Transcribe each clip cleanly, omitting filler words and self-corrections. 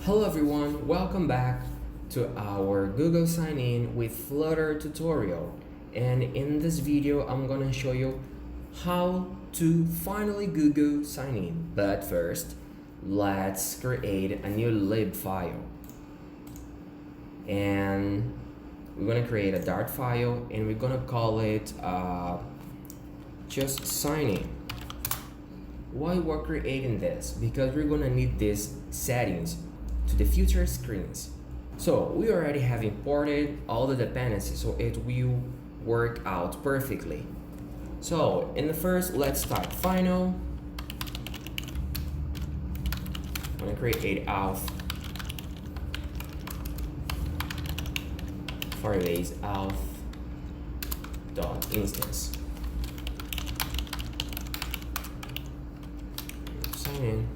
Hello everyone, welcome back to our Google Sign In with Flutter tutorial. And in this video, I'm gonna show you how to finally Google Sign In. But first, let's create a new lib file. And we're gonna create a Dart file and we're gonna call it just sign in. Why we're creating this? Because we're gonna need these settings to the future screens. So we already have imported all the dependencies, so it will work out perfectly. So in the first, let's type final. I'm gonna create auth Firebase auth dot instance. Sign in.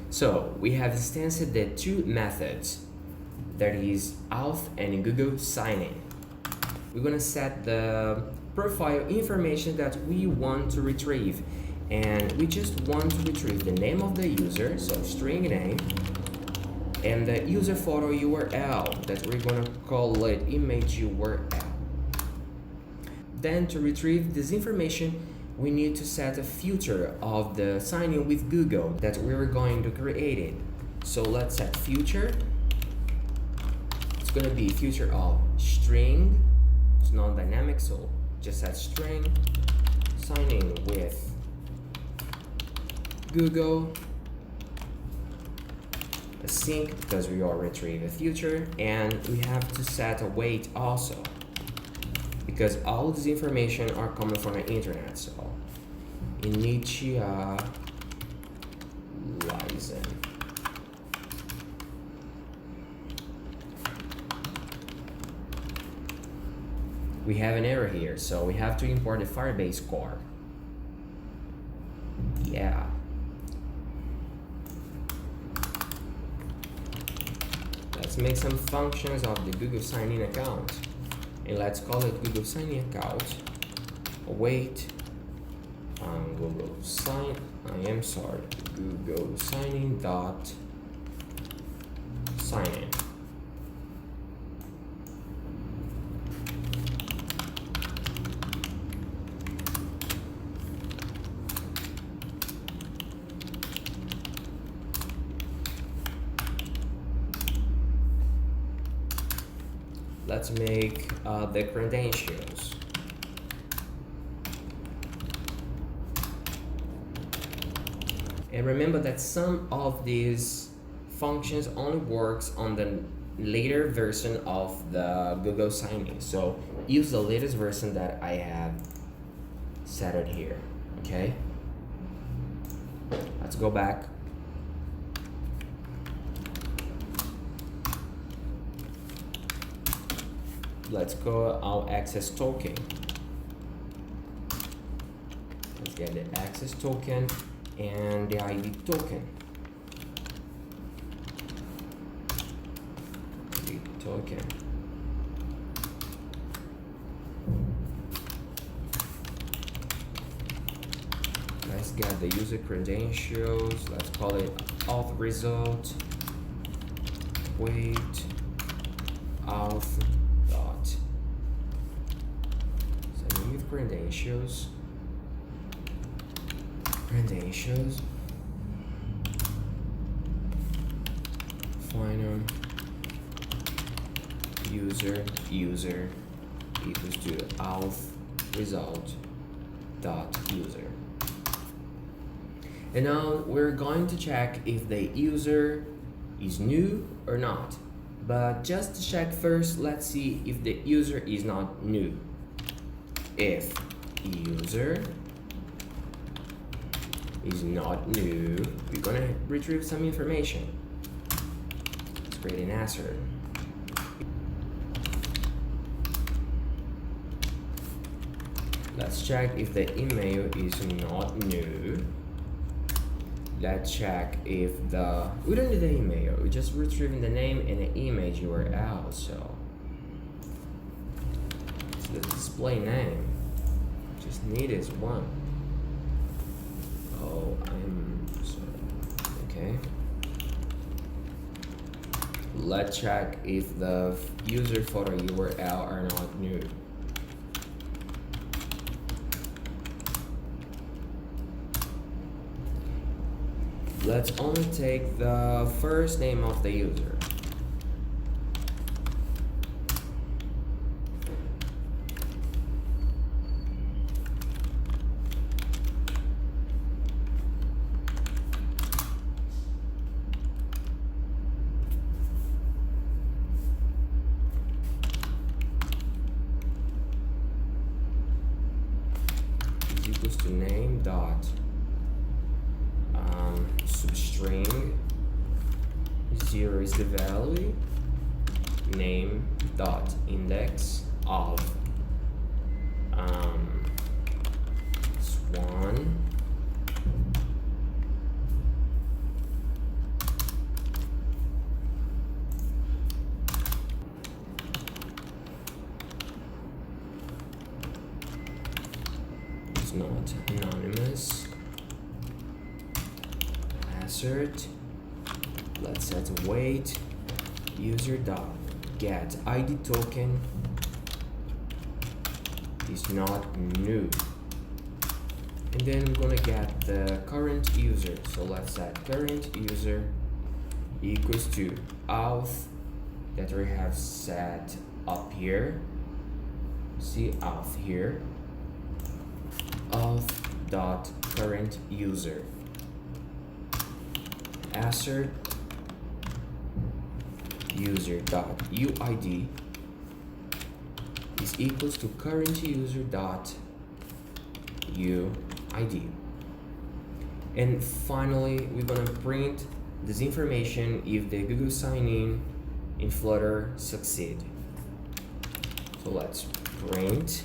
So we have instanced the two methods, that is auth and Google sign in. We're gonna set the profile information that we want to retrieve, and we just want to retrieve the name of the user, so string name, and the user photo URL that we're gonna call it image URL. Then to retrieve this information, we need to set a filter of the sign in with Google that we're going to create it. So let's set filter. It's gonna be filter of string. It's non-dynamic, so just set string sign in with Google async, because we already retrieve a filter, and we have to set a weight also, because all this information are coming from the internet. So initialize. We have an error here, so we have to import the Firebase core. Yeah. Let's make some functions of the Google Sign In account. And let's call it Google Sign In account. Await Google Sign. Google Sign In dot sign in. Let's make the credentials. And remember that some of these functions only works on the later version of the Google Sign In. So use the latest version that I have set it here, okay? Let's go back. Let's go our access token. Let's get the access token and the ID token. ID token. Let's get the user credentials. Let's call it auth result. Wait. Auth dot. So new credentials. Credentials. Final user equals to auth result dot user. And now we're going to check if the user is new or not. But just to check first, let's see if the user is not new. If user is not new, we're gonna retrieve some information. Let's create an answer. Let's check if the email is not new. Let's check if we don't need the email, we're just retrieving the name and the image URL. So the display name just need is one. let's check if the user photo URL are not new. Let's only take the first name of the user. Is equals to name dot substring 0 is the value, name dot index of swan is not anonymous. Assert, let's set a weight, user dot get ID token is not new, and then we're gonna get the current user. So let's set current user equals to auth that we have set up here. See auth here, auth dot current user. Assert user dot UID is equals to current user dot UID. And finally, we're gonna print this information if the Google sign in Flutter succeed. So let's print,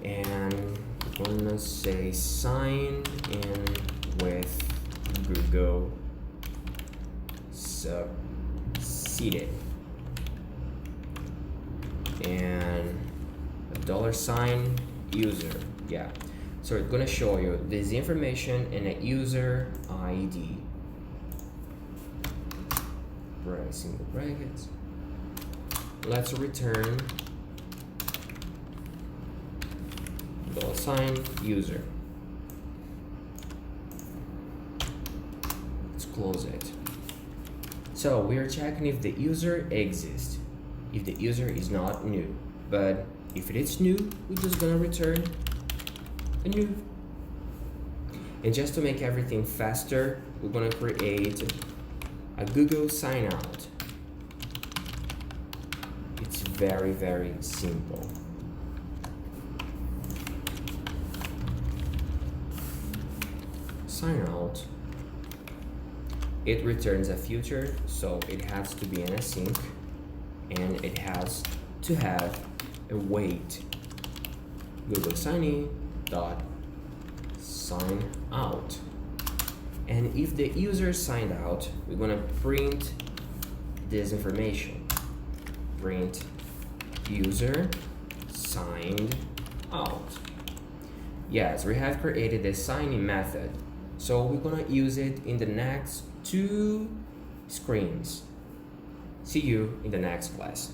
and we're gonna say sign in with Google succeeded, and a $sign user. Yeah, so it's gonna show you this information in a user ID, single brackets. Let's return $sign user. Close it. So we are checking if the user exists, if the user is not new. But if it is new, we're just gonna return a new. And just to make everything faster, we're gonna create a Google sign out. It's very, very simple. Sign out. It returns a future, so it has to be in a sync, and it has to have a wait. Google sign dot sign out. And if the user signed out, we're gonna print this information. Print user signed out. Yes, we have created a sign-in method, so we're gonna use it in the next 2 screens. See you in the next class.